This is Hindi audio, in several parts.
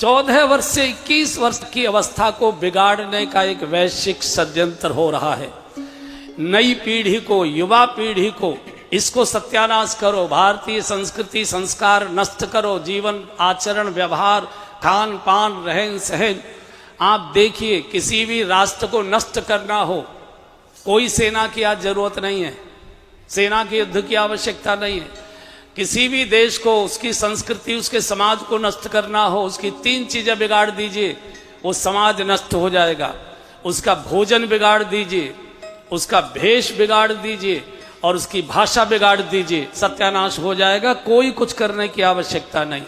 14 वर्ष से 21 वर्ष की अवस्था को बिगाड़ने का एक वैश्विक षड्यंत्र हो रहा है। नई पीढ़ी को, युवा पीढ़ी को इसको सत्यानाश करो, भारतीय संस्कृति संस्कार नष्ट करो, जीवन आचरण व्यवहार खान पान रहन सहन। आप देखिए, किसी भी राष्ट्र को नष्ट करना हो, कोई सेना की आज जरूरत नहीं है, सेना के युद्ध की आवश्यकता नहीं है। किसी भी देश को, उसकी संस्कृति, उसके समाज को नष्ट करना हो, उसकी 3 चीजें बिगाड़ दीजिए, वो समाज नष्ट हो जाएगा। उसका भोजन बिगाड़ दीजिए, उसका भेष बिगाड़ दीजिए और उसकी भाषा बिगाड़ दीजिए, सत्यानाश हो जाएगा। कोई कुछ करने की आवश्यकता नहीं।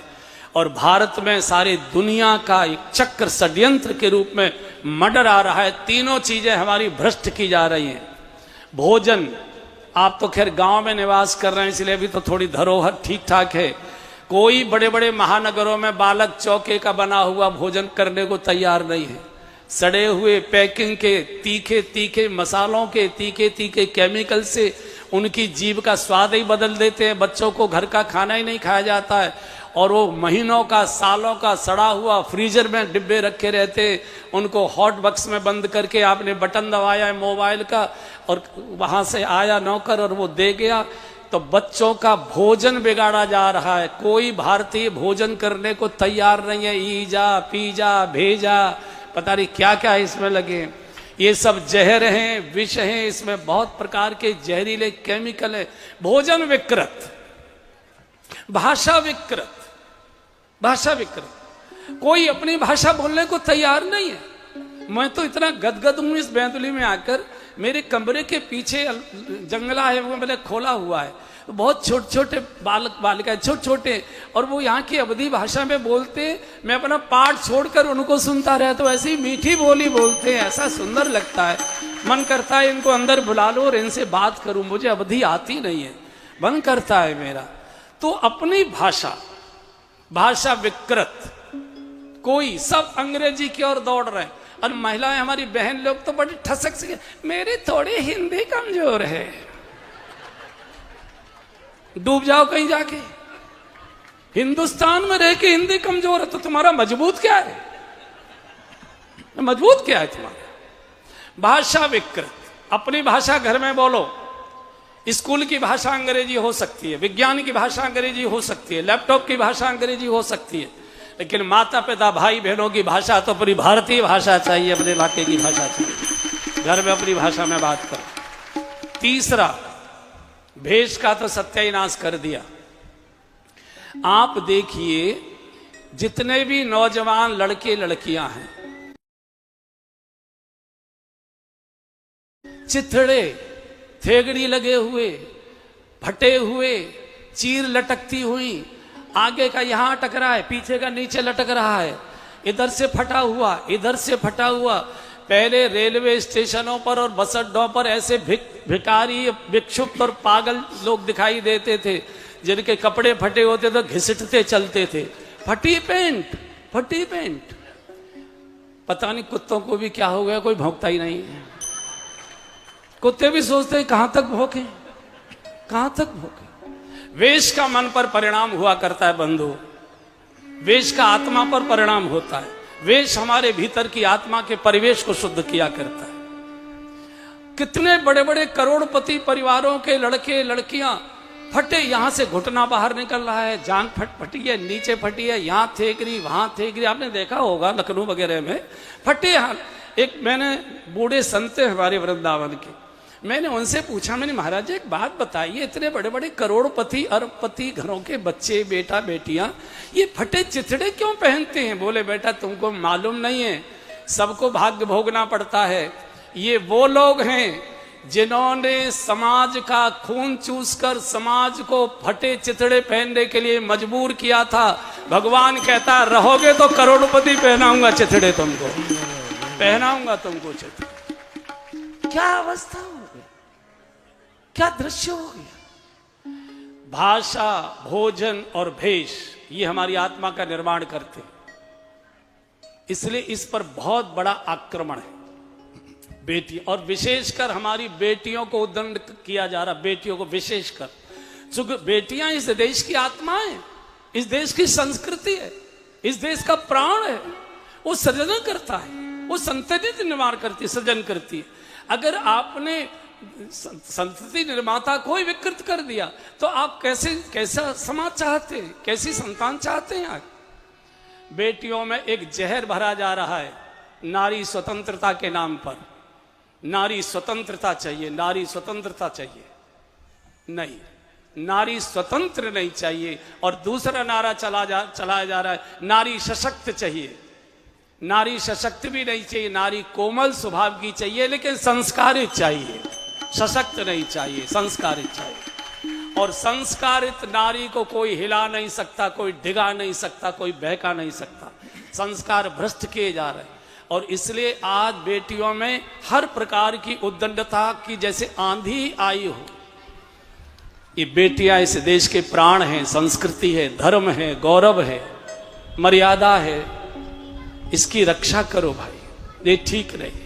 और भारत में सारी दुनिया का एक चक्र षड्यंत्र के रूप में मर्डर आ रहा है। तीनों चीजें हमारी भ्रष्ट की जा रही हैं। भोजन, आप तो खैर गांव में निवास कर रहे हैं इसलिए भी तो थोड़ी धरोहर ठीक ठाक है। कोई बड़े बड़े महानगरों में बालक चौके का बना हुआ भोजन करने को तैयार नहीं है। सड़े हुए पैकिंग के, तीखे तीखे मसालों के, तीखे तीखे केमिकल से उनकी जीभ का स्वाद ही बदल देते हैं। बच्चों को घर का खाना ही नहीं खाया जाता है और वो महीनों का, सालों का सड़ा हुआ फ्रीजर में डिब्बे रखे रहते। उनको हॉट बॉक्स में बंद करके आपने बटन दबाया है मोबाइल का और वहां से आया नौकर और वो दे गया। तो बच्चों का भोजन बिगाड़ा जा रहा है। कोई भारतीय भोजन करने को तैयार नहीं है। ईजा पीजा भेजा, पता नहीं क्या क्या इसमें लगे। ये सब जहर हैं, विष हैं, इसमें बहुत प्रकार के जहरीले केमिकल है। भोजन विकृत, भाषा विकृत, भाषा विकृत। कोई अपनी भाषा बोलने को तैयार नहीं है। मैं तो इतना गदगद हूं इस बैतूली में आकर। मेरे कमरे के पीछे जंगला है, वो मैंने खोला हुआ है। बहुत छोटे छोटे बालक बालिकाएं, छोटे छोटे, और वो यहाँ की अवधी भाषा में बोलते। मैं अपना पाठ छोड़कर उनको सुनता रहता हूँ। ऐसी मीठी बोली बोलते हैं, ऐसा सुंदर लगता है। मन करता है इनको अंदर बुला लो और इनसे बात करूं। मुझे अवधी आती नहीं है, मन करता है मेरा। तो अपनी भाषा, भाषा विकृत। कोई सब अंग्रेजी की ओर दौड़ रहे हैं। और महिलाएं, हमारी बहन लोग तो बड़ी ठसक से, मेरी थोड़ी हिंदी कमजोर है। डूब जाओ कहीं जाके। हिंदुस्तान में रह के हिंदी कमजोर है तो तुम्हारा मजबूत क्या है? मजबूत क्या है तुम्हारा? भाषा विकृत। अपनी भाषा घर में बोलो। स्कूल की भाषा अंग्रेजी हो सकती है, विज्ञान की भाषा अंग्रेजी हो सकती है, लैपटॉप की भाषा अंग्रेजी हो सकती है, लेकिन माता पिता भाई बहनों की भाषा तो अपनी भारतीय भाषा चाहिए, अपने इलाके की भाषा चाहिए। घर में अपनी भाषा में बात करो। तीसरा, भेष का तो सत्यानाश कर दिया। आप देखिए, जितने भी नौजवान लड़के लड़कियां हैं, चिथड़े, थेगड़ी लगे हुए, फटे हुए, चीर लटकती हुई, आगे का यहां अटक रहा है, पीछे का नीचे लटक रहा है, इधर से फटा हुआ, इधर से फटा हुआ। पहले रेलवे स्टेशनों पर और बस अड्डों पर ऐसे भिखारी, विक्षुब्ध और पागल लोग दिखाई देते थे, जिनके कपड़े फटे होते तो घिसटते चलते थे। फटी पैंट, फटी पैंट। पता नहीं कुत्तों को भी क्या हो गया, कोई भौंकता ही नहीं है। कुत्ते भी सोचते हैं कहां तक भौंके, कहां तक भौंके। वेश का मन पर परिणाम हुआ करता है बंधु, वेश का आत्मा पर परिणाम होता है। वेश हमारे भीतर की आत्मा के परिवेश को शुद्ध किया करता है। कितने बड़े बड़े करोड़पति परिवारों के लड़के लड़कियां फटे, यहां से घुटना बाहर निकल रहा है, जांग फटी है, नीचे फटी है, यहां थेगरी, वहां थेगरी। आपने देखा होगा लखनऊ वगैरह में फटे। एक मैंने बूढ़े संत है हमारे वृंदावन के, मैंने उनसे पूछा, मैंने महाराज एक बात बताइए, इतने बड़े बड़े करोड़पति अरबपति घरों के बच्चे, बेटा बेटियां, ये फटे चिथड़े क्यों पहनते हैं? बोले बेटा तुमको मालूम नहीं है, सबको भाग्य भोगना पड़ता है। ये वो लोग हैं जिन्होंने समाज का खून चूसकर समाज को फटे चिथड़े पहनने के लिए मजबूर किया था। भगवान कहता रहोगे तो करोड़पति पहनाऊंगा चिथड़े, तुमको पहनाऊंगा तुमको चिथड़े। क्या अवस्था हो गई, क्या दृश्य हो गया। भाषा, भोजन और भेष ये हमारी आत्मा का निर्माण करते हैं। इसलिए इस पर बहुत बड़ा आक्रमण है। बेटी और विशेषकर हमारी बेटियों को उद्दंड किया जा रहा, बेटियों को विशेषकर, चूंकि बेटियां इस देश की आत्मा है, इस देश की संस्कृति है, इस देश का प्राण है, वो सृजन करता है, वो संतति निर्माण करती है, सृजन करती है। अगर आपने संतति निर्माता को ही विकृत कर दिया तो आप कैसा समाज चाहते हैं, कैसी संतान चाहते हैं? बेटियों में एक जहर भरा जा रहा है नारी स्वतंत्रता के नाम पर। नारी स्वतंत्रता चाहिए, नारी स्वतंत्रता चाहिए, नहीं, नारी स्वतंत्र नहीं चाहिए। और दूसरा नारा चलाया जा रहा है नारी सशक्त चाहिए। नारी सशक्त भी नहीं चाहिए, नारी कोमल स्वभाव की चाहिए लेकिन संस्कारित चाहिए। सशक्त नहीं चाहिए, संस्कारित चाहिए। और संस्कारित नारी को कोई हिला नहीं सकता, कोई डिगा नहीं सकता, कोई बहका नहीं सकता। संस्कार भ्रष्ट किए जा रहे हैं और इसलिए आज बेटियों में हर प्रकार की उद्दंडता की जैसे आंधी आई हो। ये बेटियां इस देश के प्राण हैं, संस्कृति है, धर्म है, गौरव है, मर्यादा है। इसकी रक्षा करो भाई, ये ठीक नहीं,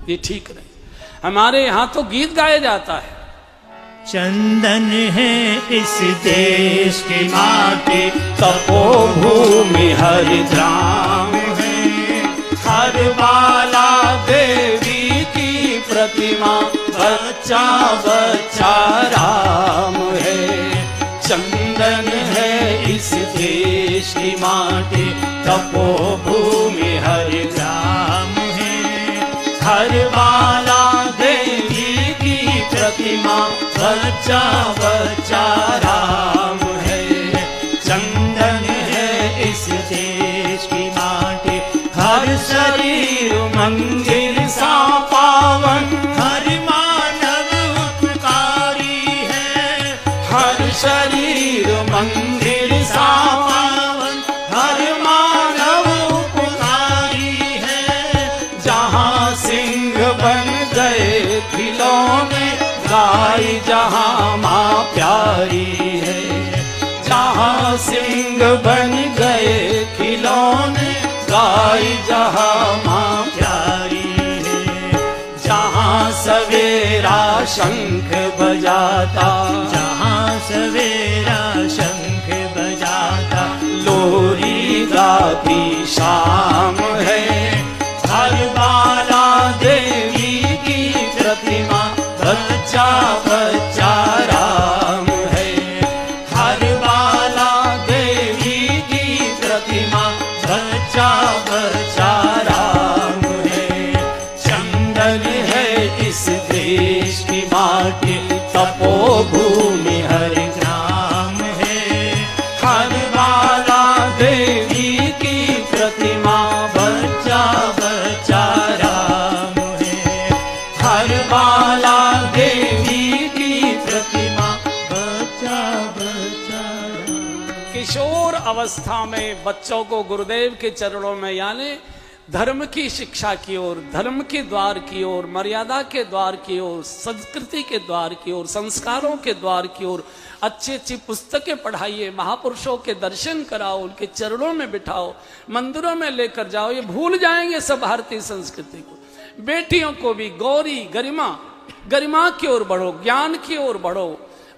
ये ठीक नहीं। हमारे यहां तो गीत गाया जाता है, चंदन है इस देश की माटी, तपोभूमि हरिद्राम है, हर बाला देवी की प्रतिमा, बच्चा बच्चा राम है। चंदन है इस देश की माटी, तपोभूमि हरिद्राम है, हर बाला देवी की प्रतिमा, बच्चा बच्चा राम है। चंदन है इस देश की माटी, हर शरीर मंदिर सा पावन, हर मानव उपकारी है। हर शरीर मंदिर सा पावन, हर मानव उपकारी है। जहाँ सिंह बन गए खिलौने, गाय जहाँ माँ प्यारी है। जहाँ सिंह बन गए खिलौने, गाय जहाँ माँ प्यारी है। जहाँ सवेरा शंख बजाता, जहाँ सवेरा शंख बजाता, लोरी गाती शाम है। हर बाला देवी की प्रतिमा, बच्चा बच्चा राम है। हर बाला देवी की प्रतिमा, बच्चा बच्चा राम है। चंदन है इस देश की माटी, तपोभूमि हरिद्राम है। हर बाला देवी की प्रतिमा, बच्चा बच्चा राम है। हर बाला देवी की प्रतिमा, बच्चा बच्चा राम। किशोर अवस्था में बच्चों को गुरुदेव के चरणों में यानी धर्म की शिक्षा की ओर, धर्म के द्वार की ओर, मर्यादा के द्वार की ओर, संस्कृति के द्वार की ओर, संस्कारों के द्वार की ओर अच्छी अच्छी पुस्तकें पढ़ाइए, महापुरुषों के दर्शन कराओ, उनके चरणों में बिठाओ, मंदिरों में लेकर जाओ। ये भूल जाएंगे सब भारतीय संस्कृति को। बेटियों को भी गौरी गरिमा, गरिमा की ओर बढ़ो, ज्ञान की ओर बढ़ो,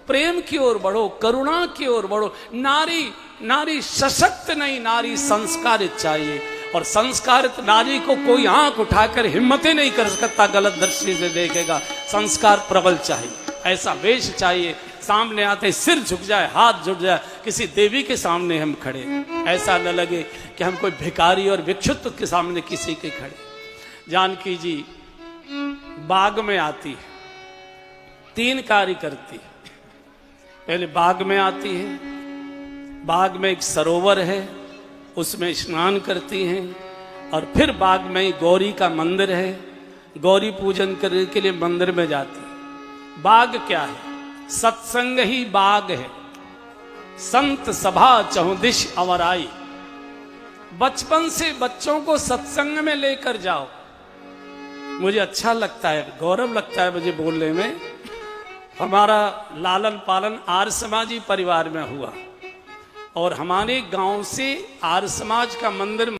प्रेम की ओर बढ़ो, करुणा की ओर बढ़ो। नारी सशक्त नहीं, नारी संस्कारित चाहिए। और संस्कारित नारी को कोई आंख उठाकर हिम्मत ही नहीं कर सकता, गलत दृष्टि से देखेगा। संस्कार प्रबल चाहिए, ऐसा वेश चाहिए, सामने आते सिर झुक जाए, हाथ झुक जाए, किसी देवी के सामने हम खड़े, ऐसा न लगे कि हम कोई भिखारी और भिक्षुत्व के सामने किसी के खड़े। जानकी जी बाग में आती है, 3 कार्य करती है। पहले बाग में आती है, बाग में एक सरोवर है, उसमें स्नान करती हैं। और फिर बाग में गौरी का मंदिर है, गौरी पूजन करने के लिए मंदिर में जाती है। बाग क्या है? सत्संग ही बाग है, संत सभा चहुदिश अवराई। बचपन से बच्चों को सत्संग में लेकर जाओ। मुझे अच्छा लगता है, गौरव लगता है मुझे बोलने में। हमारा लालन पालन आर्य समाजी परिवार में हुआ और हमारे गांव से आर्य समाज का मंदिर